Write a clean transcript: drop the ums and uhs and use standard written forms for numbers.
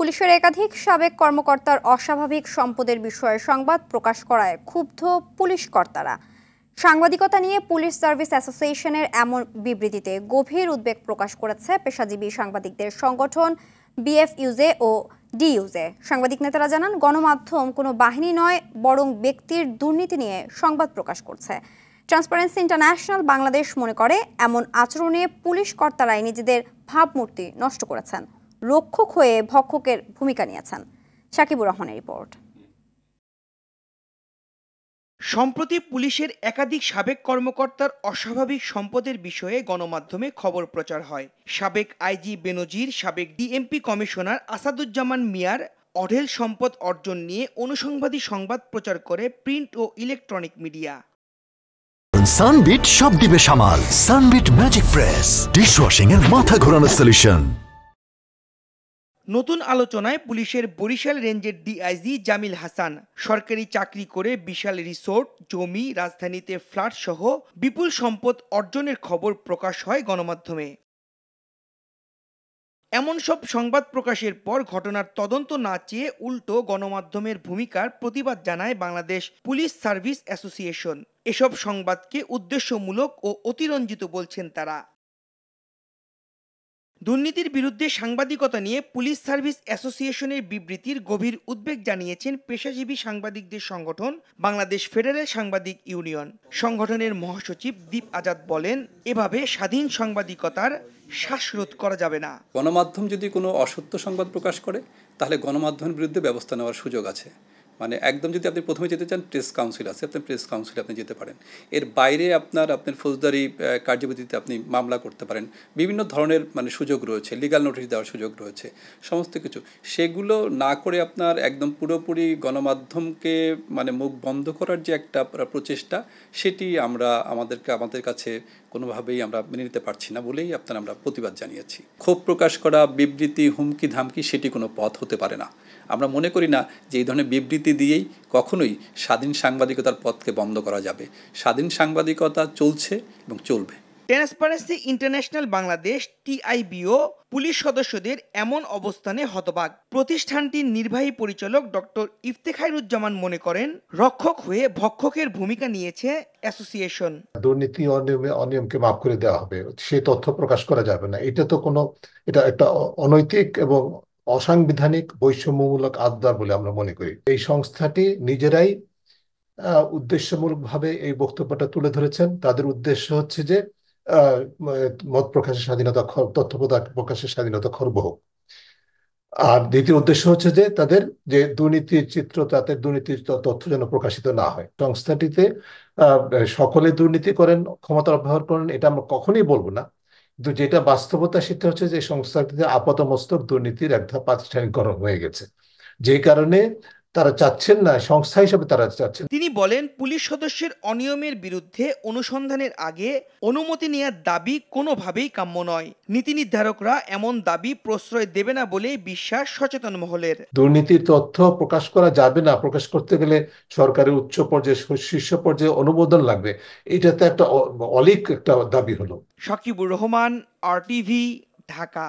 পুলিশের একাধিক সাবেক কর্মকর্তার অস্বাভাবিক সম্পদের বিষয়ে সংবাদ প্রকাশ করায় ক্ষুব্ধ পুলিশ কর্তারা। সাংবাদিকতা নিয়ে পুলিশ সার্ভিস অ্যাসোসিয়েশনের এমন বিবৃতিতে গভীর উদ্বেগ প্রকাশ করেছে পেশাজীবী সাংবাদিকদের সংগঠন বিএফইউজে ও ডিইউজে। সাংবাদিক নেতারা জানান, গণমাধ্যম কোনো বাহিনী নয়, বরং ব্যক্তির দুর্নীতি নিয়ে সংবাদ প্রকাশ করছে। ট্রান্সপারেন্সি ইন্টারন্যাশনাল বাংলাদেশ মনে করে, এমন আচরণে পুলিশ কর্তারাই নিজেদের ভাবমূর্তি নষ্ট করেছেন, রক্ষক হয়ে ভক্ষকের ভূমিকা নিয়েছেন। সাকিবুর রহমানের রিপোর্ট। সম্প্রতি পুলিশের একাধিক সাবেক কর্মকর্তার অস্বাভাবিক সম্পদের বিষয়ে গণমাধ্যমে খবর প্রচার হয়। সাবেক আইজি বেনজির, সাবেক ডিএমপি কমিশনার আসাদুজ্জামান মিয়ার অঢেল সম্পদ অর্জন নিয়ে অনুসংবাদী সংবাদ প্রচার করে প্রিন্ট ও ইলেকট্রনিক মিডিয়া। সানবিট সব দিবে সামাল। সানবিট ম্যাজিক প্রেস ডিশওয়াশিং এর মাথা ঘোরানো সলিউশন। নতুন আলোচনায় পুলিশের বরিশাল রেঞ্জের ডিআইজি জামিল হাসান। সরকারি চাকরি করে বিশাল রিসোর্ট, জমি, রাজধানীতে ফ্ল্যাট সহ বিপুল সম্পদ অর্জনের খবর প্রকাশ হয় গণমাধ্যমে। এমন সব সংবাদ প্রকাশের পর ঘটনার তদন্ত না চেয়ে উল্টো গণমাধ্যমের ভূমিকার প্রতিবাদ জানায় বাংলাদেশ পুলিশ সার্ভিস অ্যাসোসিয়েশন। এসব সংবাদকে উদ্দেশ্যমূলক ও অতিরঞ্জিত বলছেন তারা। দুর্নীতির বিরুদ্ধে সাংবাদিকতা নিয়ে পুলিশ সার্ভিস অ্যাসোসিয়েশনের বিবৃতির গভীর উদ্বেগ জানিয়েছেন পেশাজীবী সাংবাদিকদের সংগঠন বাংলাদেশ ফেডারেল সাংবাদিক ইউনিয়ন। সংগঠনের মহাসচিব দীপ আজাদ বলেন, এভাবে স্বাধীন সাংবাদিকতার শ্বাসরোধ করা যাবে না। গণমাধ্যম যদি কোনো অসত্য সংবাদ প্রকাশ করে, তাহলে গণমাধ্যমের বিরুদ্ধে ব্যবস্থা নেওয়ার সুযোগ আছে। মানে একদম যদি আপনি প্রথমে যেতে চান, প্রেস কাউন্সিল আছে, আপনি প্রেস কাউন্সিলে আপনি যেতে পারেন। এর বাইরে আপনার ফৌজদারি কার্যবিধিতে আপনি মামলা করতে পারেন। বিভিন্ন ধরনের সুযোগ রয়েছে, লিগ্যাল নোটিশ দেওয়ার সুযোগ রয়েছে, সমস্ত কিছু। সেগুলো না করে আপনার একদম পুরোপুরি গণমাধ্যমকে মুখ বন্ধ করার যে একটা প্রচেষ্টা, সেটি আমাদের কাছে কোনোভাবেই আমরা মেনে নিতে পারছি না বলেই আমরা প্রতিবাদ জানিয়েছি। ক্ষোভ প্রকাশ করা, বিবৃতি, হুমকি ধামকি, সেটি কোনো পথ হতে পারে না। আমরা মনে করি না যে এই ধরনের বিবৃতি দিয়েই কখনোই স্বাধীন সাংবাদিকতার পথকে বন্ধ করা যাবে। স্বাধীন সাংবাদিকতা চলছে এবং চলবে। ট্রান্সপারেন্সি ইন্টারন্যাশনাল বাংলাদেশ টিআইবিও পুলিশ সদস্যদের এমন অবস্থানে হতবাক। প্রতিষ্ঠানটির নির্বাহী পরিচালক ডক্টর ইফতেখারুজ্জামান মনে করেন, রক্ষক হয়ে ভক্ষকের ভূমিকা নিয়েছে অ্যাসোসিয়েশন। দুর্নীতি অনিয়মকে মাফ করে দেওয়া হবে, সেই তথ্য প্রকাশ করা যাবে না। এটা একটা অনৈতিক এবং অসাংবিধানিক বৈষম্যমূলক আবদার বলে আমরা মনে করি। এই সংস্থাটি নিজেরাই উদ্দেশ্যমূলকভাবে এই বক্তব্যটা তুলে ধরেছেন। তাদের উদ্দেশ্য হচ্ছে যে মত প্রকাশের স্বাধীনতা, তথ্য প্রকাশের স্বাধীনতা খর্ব হোক। আর দ্বিতীয় উদ্দেশ্য হচ্ছে যে তাদের যে দুর্নীতির চিত্র, তাদের দুর্নীতির তথ্য যেন প্রকাশিত না হয়। সংস্থাটিতে সকলে দুর্নীতি করেন, ক্ষমতার অপব্যবহার করেন, এটা আমরা কখনোই বলবো না, কিন্তু যেটা বাস্তবতা সেটা হচ্ছে যে সংস্থাটিতে আপাতমস্তক দুর্নীতির এক ধাপ প্রাতিষ্ঠানিকরণ হয়ে গেছে, যে কারণে তারা চাচ্ছেন না, সংস্থা হিসেবে তারা চাচ্ছেন। তিনি বলেন, পুলিশ সদস্যের অনিয়মের বিরুদ্ধে অনুসন্ধানের আগে অনুমতি নেওয়ার দাবি কোনোভাবেই কাম্য নয়। নীতি নির্ধারকরা এমন দাবি প্রশ্রয় দেবে না বলে বিশ্বাস সচেতন মহলের। দুর্নীতির তথ্য প্রকাশ করা যাবে না, প্রকাশ করতে গেলে সরকারের উচ্চ পর্যায়ে, শীর্ষ পর্যায়ে অনুমোদন লাগবে। এটাতে একটা অলিক একটা দাবি হলো। সাকিবুর রহমান, RTV, ঢাকা।